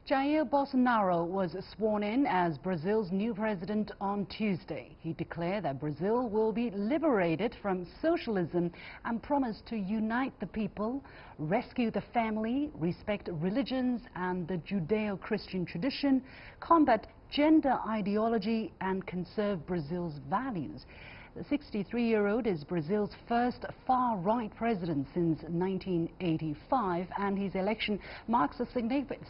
Jair Bolsonaro was sworn in as Brazil's new president on Tuesday. He declared that Brazil will be liberated from socialism and promised to unite the people, rescue the family, respect religions and the Judeo-Christian tradition, combat gender ideology and conserve Brazil's values. The 63-year-old is Brazil's first far-right president since 1985, and his election marks a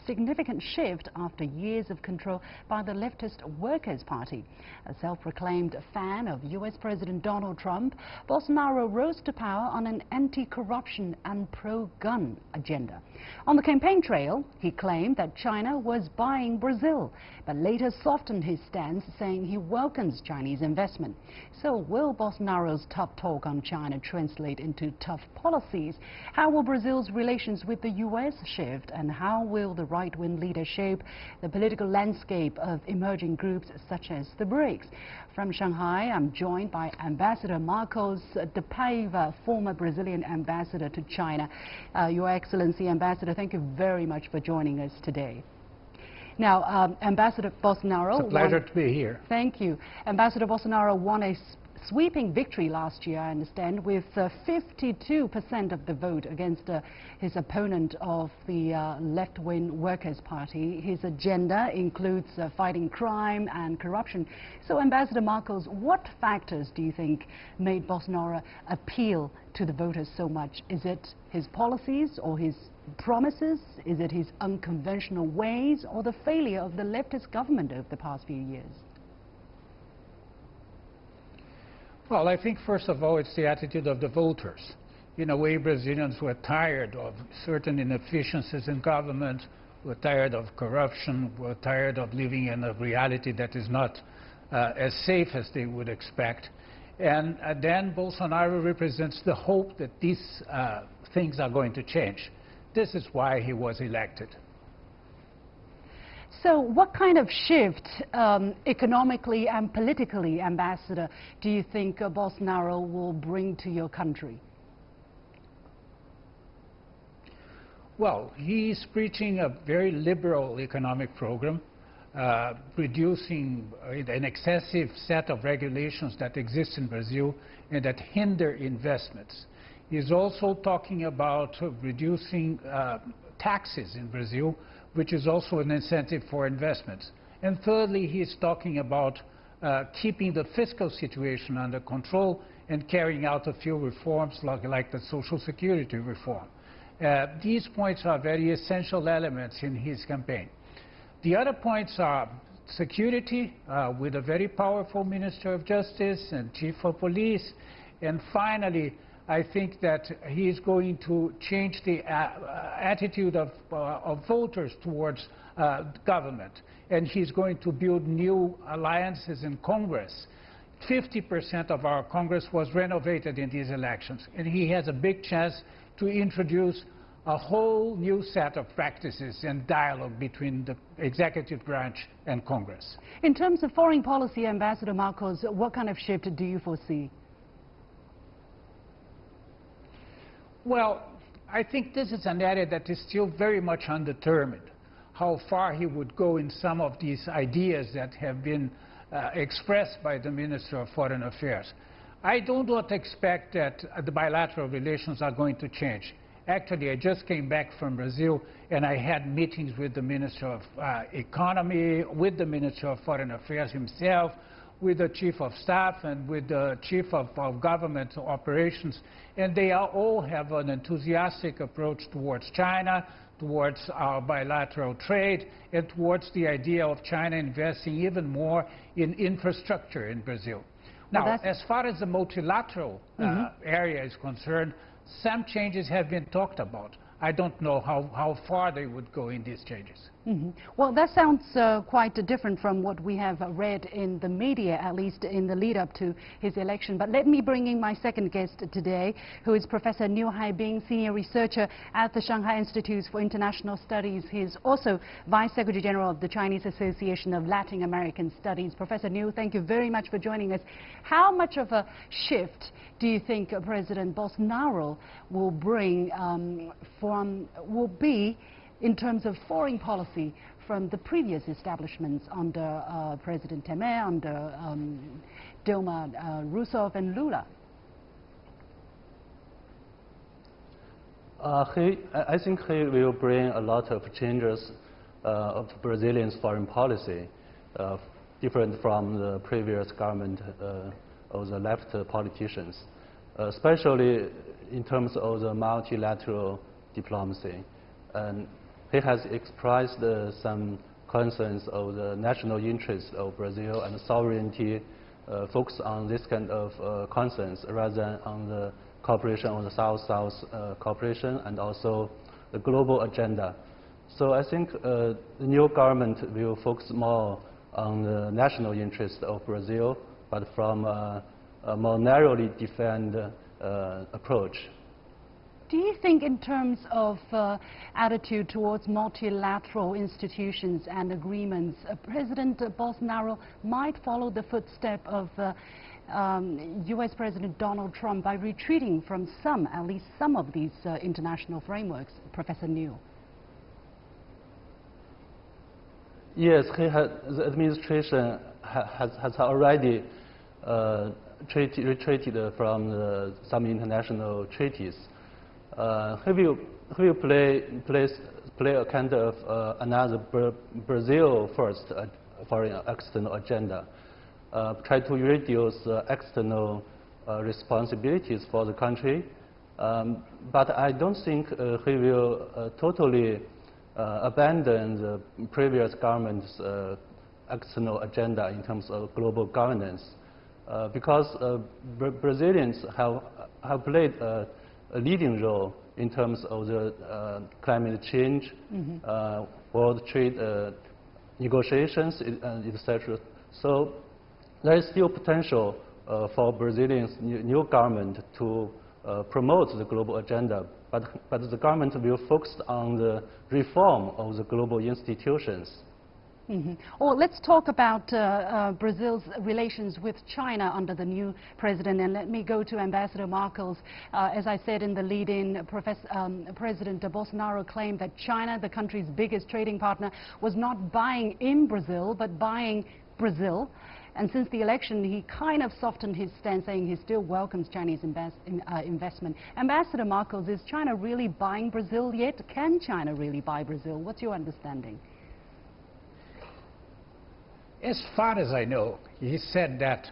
significant shift after years of control by the leftist Workers' Party. A self-proclaimed fan of U.S. President Donald Trump, Bolsonaro rose to power on an anti-corruption and pro-gun agenda. On the campaign trail, he claimed that China was buying Brazil, but later softened his stance, saying he welcomes Chinese investment. So will Bolsonaro's tough talk on China translate into tough policies? How will Brazil's relations with the U.S. shift, and how will the right-wing leader shape the political landscape of emerging groups such as the BRICS? From Shanghai, I'm joined by Ambassador Marcos de Paiva, former Brazilian ambassador to China. Your Excellency, Ambassador, thank you very much for joining us today. Now, Ambassador Bolsonaro... It's a pleasure to be here. Thank you. Ambassador Bolsonaro won a sweeping victory last year, I understand, with 52% of the vote against his opponent of the left-wing Workers' Party. His agenda includes fighting crime and corruption. So, Ambassador Marcos, what factors do you think made Bolsonaro appeal to the voters so much? Is it his policies or his promises? Is it his unconventional ways or the failure of the leftist government over the past few years? Well, I think first of all it's the attitude of the voters. In a way, Brazilians were tired of certain inefficiencies in government, were tired of corruption, were tired of living in a reality that is not as safe as they would expect. And then Bolsonaro represents the hope that these things are going to change. This is why he was elected. So what kind of shift economically and politically, Ambassador, do you think Bolsonaro will bring to your country? Well, he's preaching a very liberal economic program, reducing an excessive set of regulations that exist in Brazil and that hinder investments. He's also talking about reducing taxes in Brazil, which is also an incentive for investments. And thirdly, he's talking about keeping the fiscal situation under control and carrying out a few reforms like the Social Security reform. These points are very essential elements in his campaign. The other points are security, with a very powerful Minister of Justice and Chief of Police. And finally, I think that he is going to change the attitude of voters towards government, and he's going to build new alliances in Congress. 50% of our Congress was renovated in these elections, and he has a big chance to introduce a whole new set of practices and dialogue between the executive branch and Congress. In terms of foreign policy, Ambassador Marcos, what kind of shift do you foresee? Well, I think this is an area that is still very much undetermined, how far he would go in some of these ideas that have been expressed by the Minister of Foreign Affairs. I do not expect that the bilateral relations are going to change. Actually, I just came back from Brazil, and I had meetings with the Minister of Economy, with the Minister of Foreign Affairs himself, with the Chief of Staff and with the Chief of Government Operations, and they all have an enthusiastic approach towards China, towards our bilateral trade, and towards the idea of China investing even more in infrastructure in Brazil. Now, as far as the multilateral area is concerned, some changes have been talked about. I don't know how far they would go in these changes. Well, that sounds quite different from what we have read in the media, at least in the lead-up to his election. But let me bring in my second guest today, who is Professor Niu Haibin, Senior Researcher at the Shanghai Institutes for International Studies. He is also Vice Secretary General of the Chinese Association of Latin American Studies. Professor Niu, thank you very much for joining us. How much of a shift do you think President Bolsonaro will bring will be in terms of foreign policy from the previous establishments under President Temer, under Dilma Rousseff and Lula? I think he will bring a lot of changes of Brazilian's foreign policy, different from the previous government of the left politicians, especially in terms of the multilateral diplomacy. And he has expressed some concerns of the national interests of Brazil and sovereignty, focus on this kind of concerns rather than on the cooperation on the South-South cooperation and also the global agenda. So I think the new government will focus more on the national interest of Brazil, but from a more narrowly defined approach. Do you think in terms of attitude towards multilateral institutions and agreements, President Bolsonaro might follow the footstep of US President Donald Trump by retreating from at least some of these international frameworks, Professor Niu? Yes, the administration has already retreated from some international treaties. He will play a kind of another Brazil first foreign external agenda. Try to reduce external responsibilities for the country, but I don't think he will totally abandon the previous government's external agenda in terms of global governance, because Brazilians have played a leading role in terms of the climate change, world trade negotiations, etc. So there is still potential for Brazilians' new government to promote the global agenda, but the government will focus on the reform of the global institutions. Or let's talk about Brazil's relations with China under the new president, and let me go to Ambassador Marcos. As I said in the lead-in, President Bolsonaro claimed that China, the country's biggest trading partner, was not buying in Brazil, but buying Brazil. And since the election, he kind of softened his stance, saying he still welcomes Chinese investment. Ambassador Marcos, is China really buying Brazil yet? Can China really buy Brazil? What's your understanding? As far as I know, he said that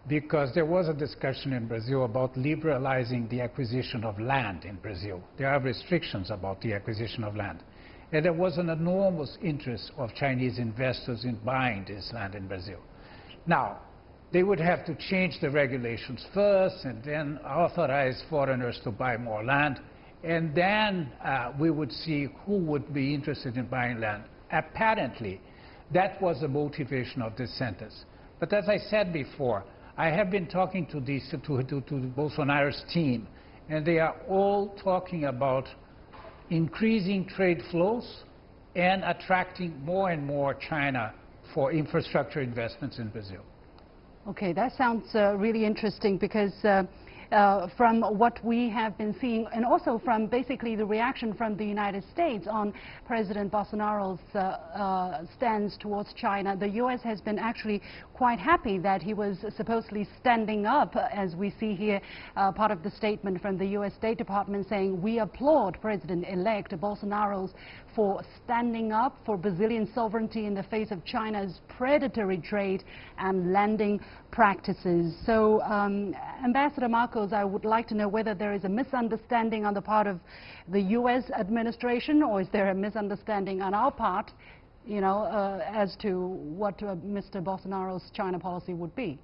because there was a discussion in Brazil about liberalizing the acquisition of land in Brazil. There are restrictions about the acquisition of land. And there was an enormous interest of Chinese investors in buying this land in Brazil. Now, they would have to change the regulations first and then authorize foreigners to buy more land. And then we would see who would be interested in buying land. Apparently, that was the motivation of this sentence. But as I said before, I have been talking to Bolsonaro's team, and they are all talking about increasing trade flows and attracting more and more China for infrastructure investments in Brazil. Okay, that sounds really interesting, because from what we have been seeing, and also from basically the reaction from the United States on President Bolsonaro's stance towards China, the U.S. has been actually quite happy that he was supposedly standing up, as we see here, part of the statement from the U.S. State Department saying, "We applaud President-elect Bolsonaro for standing up for Brazilian sovereignty in the face of China's predatory trade and lending practices." So, Ambassador Marcos, I would like to know whether there is a misunderstanding on the part of the U.S. administration, or is there a misunderstanding on our part, you know, as to what Mr. Bolsonaro's China policy would be.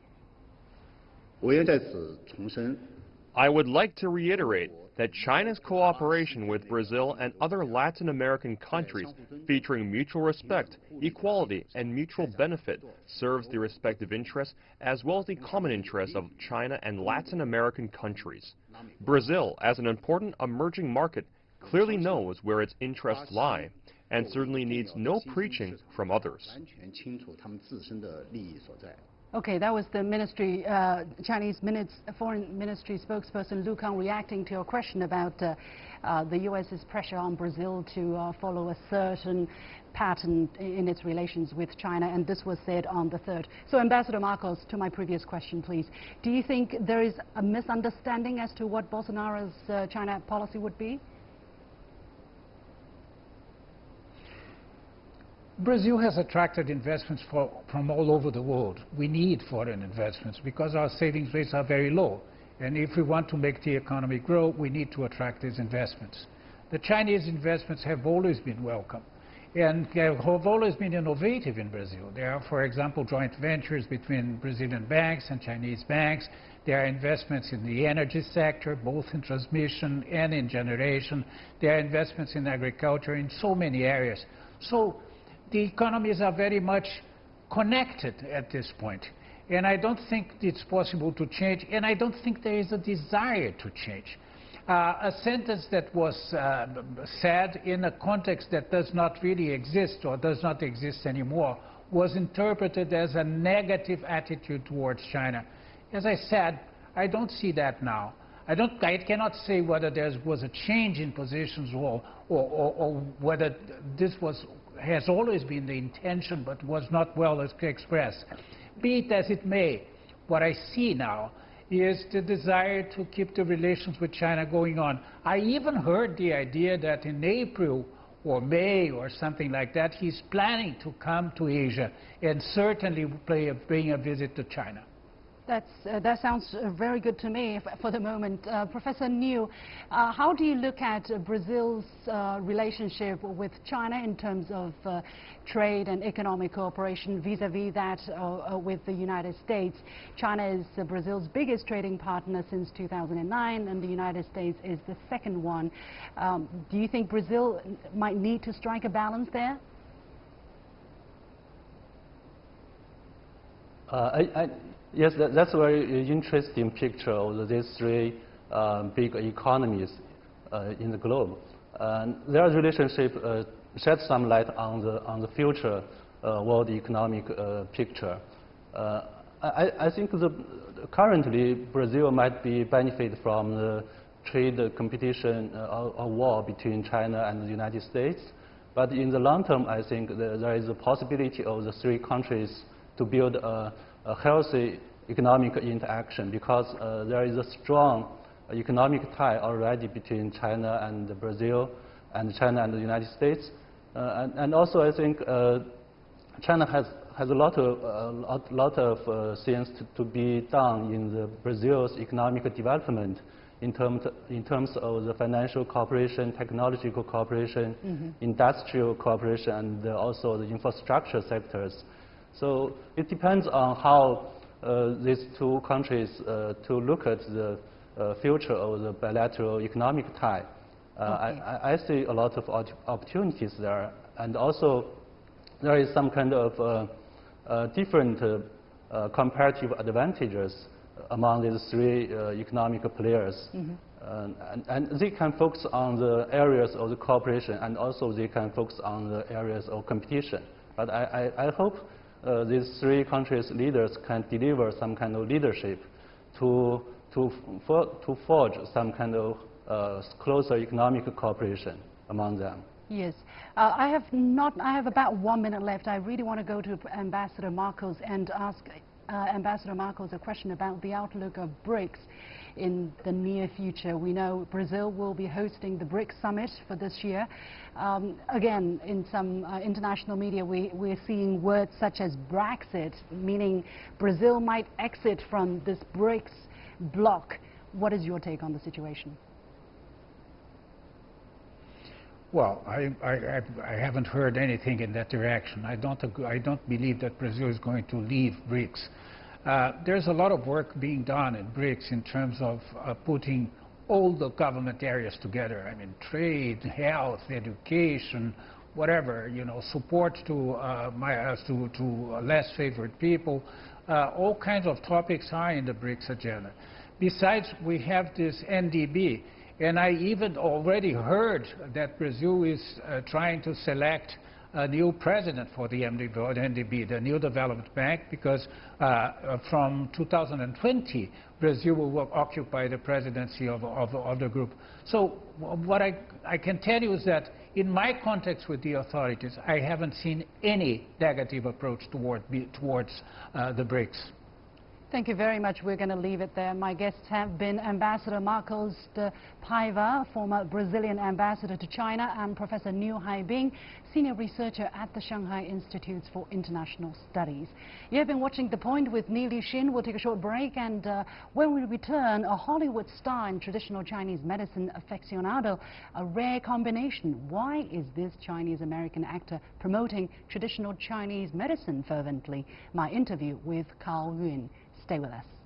I would like to reiterate that China's cooperation with Brazil and other Latin American countries featuring mutual respect, equality, and mutual benefit serves the respective interests as well as the common interests of China and Latin American countries. Brazil, as an important emerging market, clearly knows where its interests lie and certainly needs no preaching from others. Okay, that was the ministry, Chinese Foreign Ministry spokesperson Lu Kang reacting to your question about the U.S.'s pressure on Brazil to follow a certain pattern in its relations with China, and this was said on the 3rd. So, Ambassador Marcos, to my previous question, please. Do you think there is a misunderstanding as to what Bolsonaro's China policy would be? Brazil has attracted investments from all over the world. We need foreign investments because our savings rates are very low. And if we want to make the economy grow, we need to attract these investments. The Chinese investments have always been welcome and have always been innovative in Brazil. There are, for example, joint ventures between Brazilian banks and Chinese banks. There are investments in the energy sector, both in transmission and in generation. There are investments in agriculture in so many areas. So the economies are very much connected at this point. And I don't think it's possible to change, and I don't think there is a desire to change. A sentence that was said in a context that does not really exist or does not exist anymore was interpreted as a negative attitude towards China. As I said, I don't see that now. I cannot say whether there was a change in positions or whether this has always been the intention but was not well expressed. Be it as it may, what I see now is the desire to keep the relations with China going on. I even heard the idea that in April or May or something like that, he's planning to come to Asia and certainly bring a visit to China. That sounds very good to me for the moment. Professor Niu, how do you look at Brazil's relationship with China in terms of trade and economic cooperation vis-à-vis that with the United States? China is Brazil's biggest trading partner since 2009, and the United States is the second one. Do you think Brazil might need to strike a balance there? Yes, that's a very interesting picture of these three big economies in the globe. Their relationship sheds some light on the future world economic picture. I think currently Brazil might be benefit from the trade competition or war between China and the United States. But in the long term, I think there is a possibility of the three countries to build a healthy economic interaction because there is a strong economic tie already between China and Brazil and China and the United States. And also I think China has a lot of things to be done in the Brazil's economic development in terms of the financial cooperation, technological cooperation, industrial cooperation, and also the infrastructure sectors. So it depends on how these two countries to look at the future of the bilateral economic tie. I see a lot of opportunities there, and also there is some kind of different comparative advantages among these three economic players. And they can focus on the areas of the cooperation, and also they can focus on the areas of competition. But I hope these three countries' leaders can deliver some kind of leadership to forge some kind of closer economic cooperation among them. Yes. I have about 1 minute left. I really want to go to Ambassador Marcos and ask Ambassador Marcos a question about the outlook of BRICS in the near future. We know Brazil will be hosting the BRICS summit for this year. Again, in some international media, we're seeing words such as Brexit, meaning Brazil might exit from this BRICS bloc. What is your take on the situation? Well, I haven't heard anything in that direction. I don't believe that Brazil is going to leave BRICS. There's a lot of work being done in BRICS in terms of putting all the government areas together. I mean, trade, health, education, whatever, you know, support to less favored people. All kinds of topics are in the BRICS agenda. Besides, we have this NDB. And I even already heard that Brazil is trying to select a new president for the NDB, the New Development Bank, because from 2020, Brazil will occupy the presidency of the group. So what I can tell you is that in my contacts with the authorities, I haven't seen any negative approach towards the BRICS. Thank you very much. We're going to leave it there. My guests have been Ambassador Marcos de Paiva, former Brazilian ambassador to China, and Professor Niu Haibin, senior researcher at the Shanghai Institutes for International Studies. You have been watching The Point with Ni Lixin. We'll take a short break, and when we return, a Hollywood star and traditional Chinese medicine aficionado, a rare combination. Why is this Chinese-American actor promoting traditional Chinese medicine fervently? My interview with Carl Yun. Stay with us.